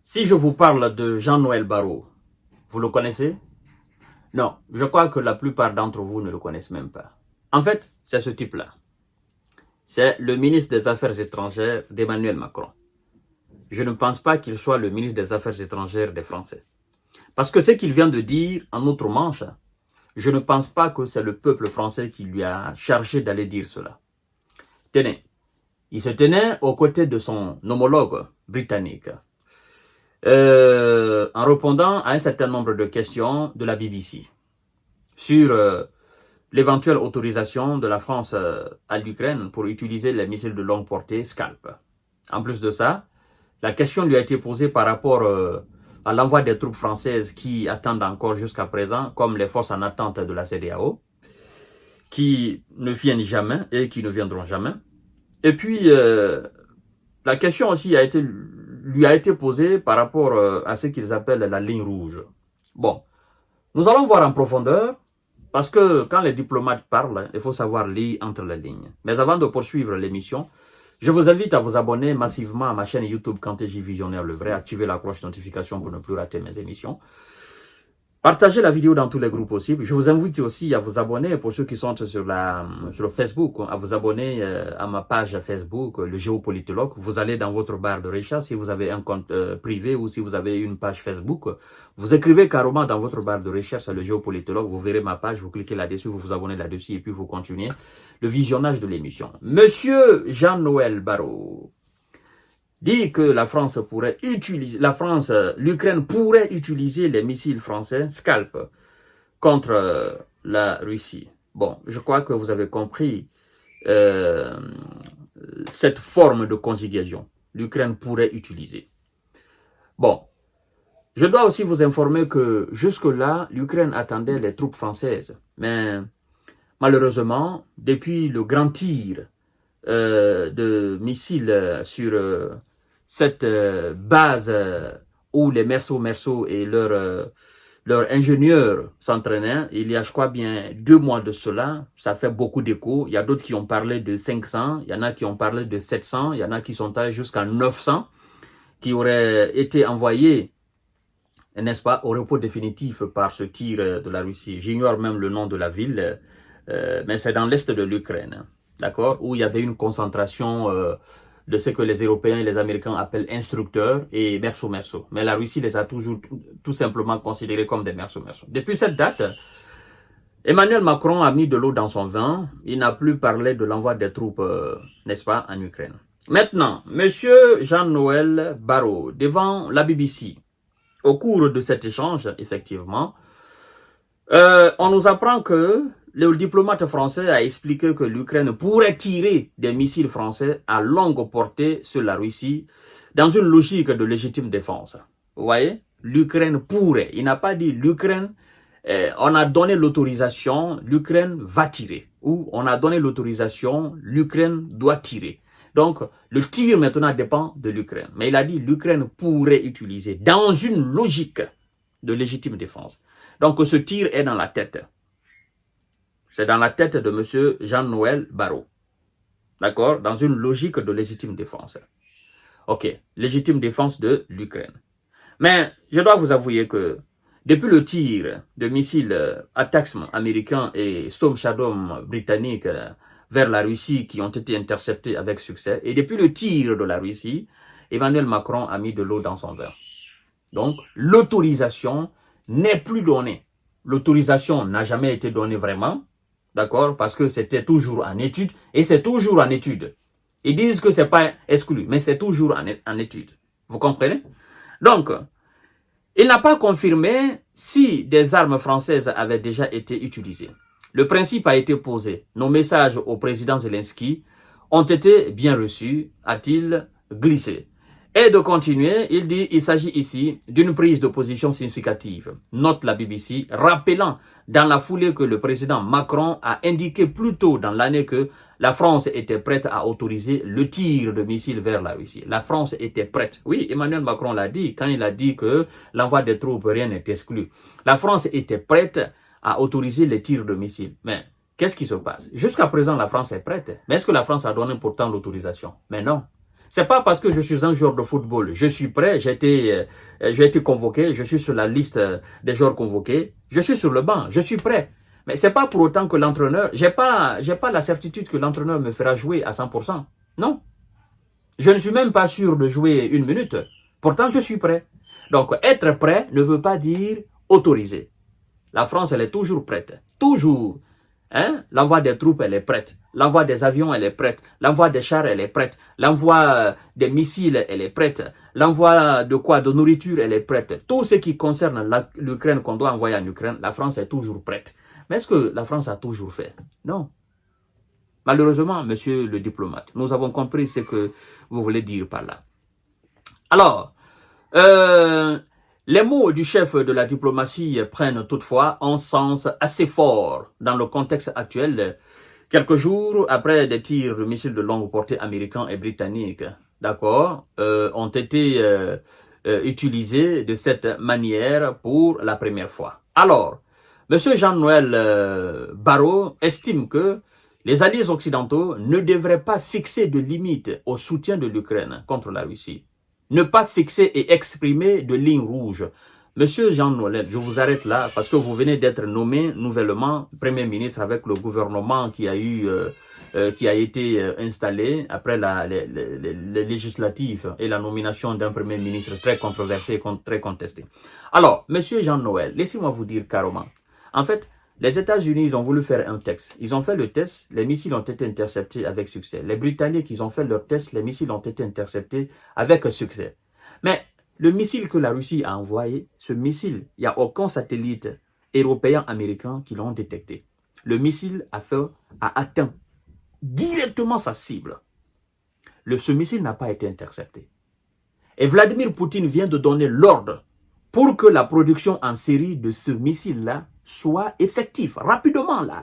Si je vous parle de Jean-Noël Barrot, vous le connaissez? Non, je crois que la plupart d'entre vous ne le connaissent même pas. En fait, c'est ce type-là. C'est le ministre des Affaires étrangères d'Emmanuel Macron. Je ne pense pas qu'il soit le ministre des Affaires étrangères des Français. Parce que ce qu'il vient de dire en outre-Manche, je ne pense pas que c'est le peuple français qui lui a chargé d'aller dire cela. Tenez, il se tenait aux côtés de son homologue britannique, en répondant à un certain nombre de questions de la BBC sur l'éventuelle autorisation de la France à l'Ukraine pour utiliser les missiles de longue portée Scalp. En plus de ça, la question lui a été posée par rapport à l'envoi des troupes françaises qui attendent encore jusqu'à présent, comme les forces en attente de la CEDEAO, qui ne viennent jamais et qui ne viendront jamais. Et puis, la question aussi lui a été posée par rapport à ce qu'ils appellent la ligne rouge. Bon, nous allons voir en profondeur, parce que quand les diplomates parlent, il faut savoir lire entre les lignes. Mais avant de poursuivre l'émission, je vous invite à vous abonner massivement à ma chaîne YouTube Kanté J Visionnaire Le Vrai, activer la cloche de notification pour ne plus rater mes émissions. Partagez la vidéo dans tous les groupes possibles. Je vous invite aussi à vous abonner, pour ceux qui sont sur le Facebook, à vous abonner à ma page Facebook, le géopolitologue. Vous allez dans votre barre de recherche, si vous avez un compte privé ou si vous avez une page Facebook, vous écrivez carrément dans votre barre de recherche le géopolitologue, vous verrez ma page, vous cliquez là-dessus, vous vous abonnez là-dessus et puis vous continuez le visionnage de l'émission. Monsieur Jean-Noël Barrot dit que la France pourrait utiliser, l'Ukraine pourrait utiliser les missiles français Scalp contre la Russie. Bon, je crois que vous avez compris cette forme de conjugation. L'Ukraine pourrait utiliser. Bon, je dois aussi vous informer que jusque-là, l'Ukraine attendait les troupes françaises. Mais malheureusement, depuis le grand tir de missiles sur cette base où les merceaux et leurs ingénieurs s'entraînaient, il y a, je crois bien, 2 mois de cela, ça fait beaucoup d'écho. Il y a d'autres qui ont parlé de 500, il y en a qui ont parlé de 700, il y en a qui sont allés jusqu'à 900, qui auraient été envoyés, n'est-ce pas, au repos définitif par ce tir de la Russie. J'ignore même le nom de la ville, mais c'est dans l'est de l'Ukraine, d'accord, où il y avait une concentration de ce que les Européens et les Américains appellent instructeurs et merceaux. Mais la Russie les a toujours tout simplement considérés comme des merceaux. Depuis cette date, Emmanuel Macron a mis de l'eau dans son vin. Il n'a plus parlé de l'envoi des troupes, n'est-ce pas, en Ukraine. Maintenant, monsieur Jean-Noël Barrot, devant la BBC, au cours de cet échange, effectivement, on nous apprend que le diplomate français a expliqué que l'Ukraine pourrait tirer des missiles français à longue portée sur la Russie dans une logique de légitime défense. Vous voyez, l'Ukraine pourrait. Il n'a pas dit l'Ukraine, on a donné l'autorisation, l'Ukraine va tirer. Ou on a donné l'autorisation, l'Ukraine doit tirer. Donc, le tir maintenant dépend de l'Ukraine. Mais il a dit l'Ukraine pourrait utiliser dans une logique de légitime défense. Donc, ce tir est dans la tête. C'est dans la tête de M. Jean-Noël Barrot. D'accord? Dans une logique de légitime défense. Ok, légitime défense de l'Ukraine. Mais je dois vous avouer que depuis le tir de missiles ATACMS américains et Storm Shadow britanniques vers la Russie qui ont été interceptés avec succès, et depuis le tir de la Russie, Emmanuel Macron a mis de l'eau dans son vin. Donc, l'autorisation n'est plus donnée. L'autorisation n'a jamais été donnée vraiment. D'accord? Parce que c'était toujours en étude. Et c'est toujours en étude. Ils disent que c'est pas exclu. Mais c'est toujours en étude. Vous comprenez? Donc, il n'a pas confirmé si des armes françaises avaient déjà été utilisées. Le principe a été posé. Nos messages au président Zelensky ont été bien reçus, a-t-il glissé. Et de continuer, il dit il s'agit ici d'une prise de position significative. Note la BBC, rappelant dans la foulée que le président Macron a indiqué plus tôt dans l'année que la France était prête à autoriser le tir de missiles vers la Russie. La France était prête. Oui, Emmanuel Macron l'a dit quand il a dit que l'envoi des troupes, rien n'est exclu. La France était prête à autoriser les tirs de missiles. Mais qu'est-ce qui se passe? Jusqu'à présent, la France est prête. Mais est-ce que la France a donné pourtant l'autorisation? Mais non. C'est pas parce que je suis un joueur de football. Je suis prêt, j'ai été convoqué, je suis sur la liste des joueurs convoqués. Je suis sur le banc, je suis prêt. Mais c'est pas pour autant que l'entraîneur, j'ai pas la certitude que l'entraîneur me fera jouer à 100%. Non. Je ne suis même pas sûr de jouer 1 minute. Pourtant, je suis prêt. Donc, être prêt ne veut pas dire autoriser. La France, elle est toujours prête. Toujours. Hein? L'envoi des troupes, elle est prête. L'envoi des avions, elle est prête. L'envoi des chars, elle est prête. L'envoi des missiles, elle est prête. L'envoi de quoi? De nourriture, elle est prête. Tout ce qui concerne l'Ukraine qu'on doit envoyer en Ukraine, la France est toujours prête. Mais est-ce que la France a toujours fait? Non. Malheureusement, monsieur le diplomate, nous avons compris ce que vous voulez dire par là. Alors, les mots du chef de la diplomatie prennent toutefois un sens assez fort dans le contexte actuel, quelques jours après des tirs de missiles de longue portée américains et britanniques, d'accord, ont été utilisés de cette manière pour la première fois. Alors, monsieur Jean-Noël Barrot estime que les alliés occidentaux ne devraient pas fixer de limites au soutien de l'Ukraine contre la Russie. Ne pas fixer et exprimer de lignes rouges. Monsieur Jean Noël, je vous arrête là parce que vous venez d'être nommé nouvellement Premier ministre avec le gouvernement qui a été installé après les législatives et la nomination d'un Premier ministre très controversé, très contesté. Alors, Monsieur Jean Noël, laissez-moi vous dire carrément. En fait, les États-Unis, ils ont voulu faire un test. Ils ont fait le test, les missiles ont été interceptés avec succès. Les Britanniques, ils ont fait leur test, les missiles ont été interceptés avec succès. Mais le missile que la Russie a envoyé, ce missile, il n'y a aucun satellite européen, américain qui l'ont détecté. Le missile a atteint directement sa cible. Ce missile n'a pas été intercepté. Et Vladimir Poutine vient de donner l'ordre pour que la production en série de ce missile-là soit effective, rapidement là.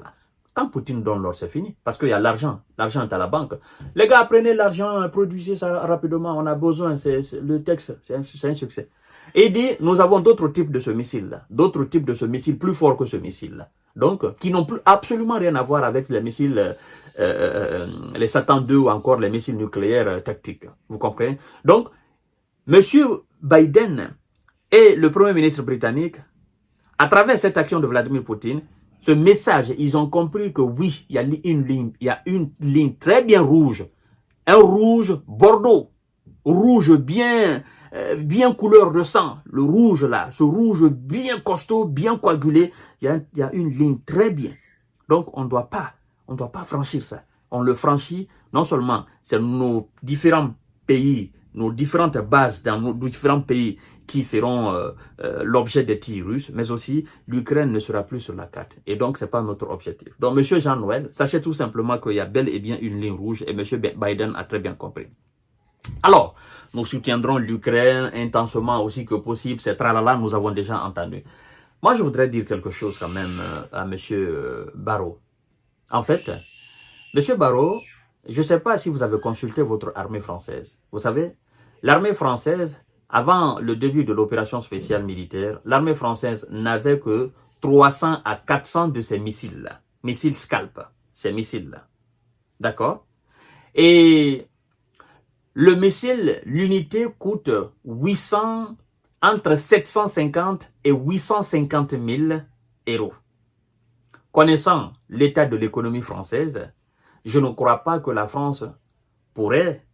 Quand Poutine donne l'ordre, c'est fini. Parce qu'il y a l'argent. L'argent est à la banque. Les gars, prenez l'argent, produisez ça rapidement. On a besoin. Le texte, c'est un succès. Et dit, nous avons d'autres types de ce missile-là. D'autres types de ce missile plus forts que ce missile-là. Donc, qui n'ont plus absolument rien à voir avec les missiles, les Satan 2 ou encore les missiles nucléaires tactiques. Vous comprenez? Donc, monsieur Biden et le Premier ministre britannique, à travers cette action de Vladimir Poutine, ce message, ils ont compris que oui, il y a une ligne très bien rouge. Un rouge bordeaux. Rouge bien couleur de sang. Le rouge là, ce rouge bien costaud, bien coagulé. Il y a une ligne très bien. Donc, on ne doit pas franchir ça. On le franchit, non seulement, c'est nos différents pays, nos différentes bases dans nos différents pays qui feront l'objet des tirs russes, mais aussi l'Ukraine ne sera plus sur la carte. Et donc, ce n'est pas notre objectif. Donc, M. Jean-Noël, sachez tout simplement qu'il y a bel et bien une ligne rouge et M. Biden a très bien compris. Alors, nous soutiendrons l'Ukraine intensément aussi que possible. C'est tralala, nous avons déjà entendu. Moi, je voudrais dire quelque chose quand même à M. Barrot. En fait, M. Barrot, je ne sais pas si vous avez consulté votre armée française. Vous savez, l'armée française, avant le début de l'opération spéciale militaire, l'armée française n'avait que 300 à 400 de ces missiles-là. Missiles Scalp, ces missiles-là. D'accord? Et le missile, l'unité coûte entre 750 et 850 000 euros. Connaissant l'état de l'économie française, je ne crois pas que la France pourrait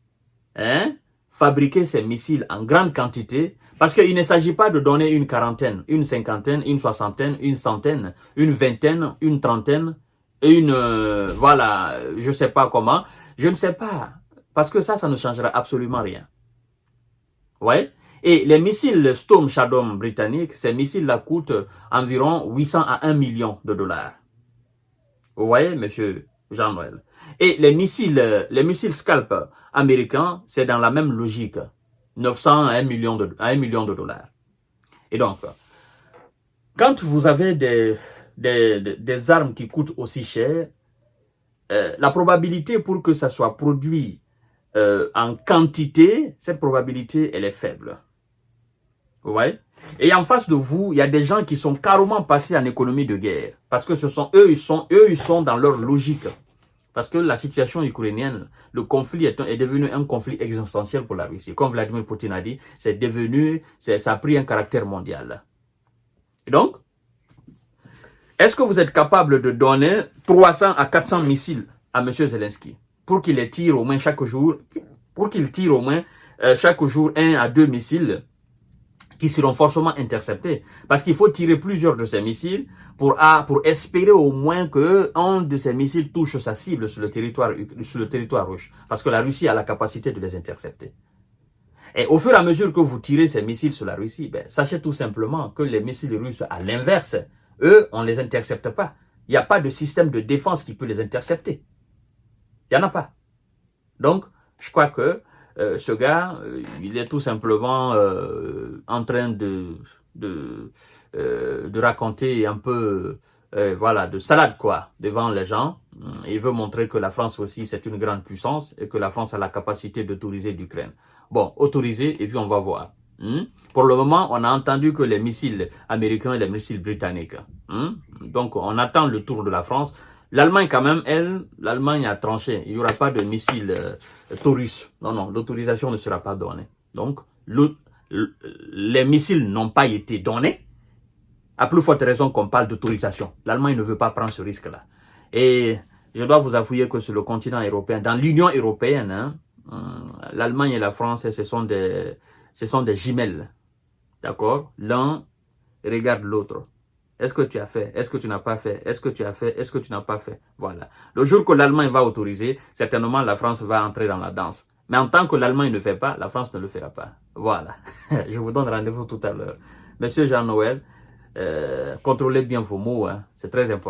fabriquer ces missiles en grande quantité, parce qu'il ne s'agit pas de donner une quarantaine, une cinquantaine, une soixantaine, une centaine, une vingtaine, une trentaine, voilà, je ne sais pas comment, je ne sais pas, parce que ça ne changera absolument rien. Ouais. Et les missiles Storm Shadow britanniques, ces missiles-là coûtent environ 800 à 1 million de dollars. Vous voyez, monsieur Jean-Noël. Et les missiles Scalp américains, c'est dans la même logique. 900 à 1 million de dollars. Et donc, quand vous avez des armes qui coûtent aussi cher, la probabilité pour que ça soit produit en quantité, cette probabilité, elle est faible. Vous voyez? Et en face de vous, il y a des gens qui sont carrément passés en économie de guerre. Parce que eux, ils sont dans leur logique. Parce que la situation ukrainienne, le conflit est devenu un conflit existentiel pour la Russie. Comme Vladimir Poutine a dit, ça a pris un caractère mondial. Et donc, est-ce que vous êtes capable de donner 300 à 400 missiles à M. Zelensky pour qu'il les tire au moins chaque jour, chaque jour 1 à 2 missiles qui seront forcément interceptés. Parce qu'il faut tirer plusieurs de ces missiles pour espérer au moins qu'un de ces missiles touche sa cible sur le territoire russe. Parce que la Russie a la capacité de les intercepter. Et au fur et à mesure que vous tirez ces missiles sur la Russie, sachez tout simplement que les missiles russes, à l'inverse, eux, on ne les intercepte pas. Il n'y a pas de système de défense qui peut les intercepter. Il n'y en a pas. Donc, je crois que ce gars, il est tout simplement en train de raconter un peu, voilà, de salade quoi, devant les gens. Il veut montrer que la France aussi, c'est une grande puissance et que la France a la capacité d'autoriser l'Ukraine. Bon, autoriser et puis on va voir. Pour le moment, on a entendu que les missiles américains et les missiles britanniques. Donc, on attend le tour de la France. L'Allemagne, quand même, l'Allemagne a tranché. Il n'y aura pas de missiles Taurus. Non, l'autorisation ne sera pas donnée. Donc, les missiles n'ont pas été donnés. À plus forte raison qu'on parle d'autorisation. L'Allemagne ne veut pas prendre ce risque-là. Et je dois vous avouer que sur le continent européen, dans l'Union européenne, l'Allemagne et la France, ce sont des jumelles. D'accord? L'un regarde l'autre. Est-ce que tu as fait? Est-ce que tu n'as pas fait? Est-ce que tu as fait? Est-ce que tu n'as pas fait? Voilà. Le jour que l'Allemagne va autoriser, certainement la France va entrer dans la danse. Mais en tant que l'Allemagne ne fait pas, la France ne le fera pas. Voilà. Je vous donne rendez-vous tout à l'heure. Monsieur Jean-Noël, contrôlez bien vos mots, hein. C'est très important.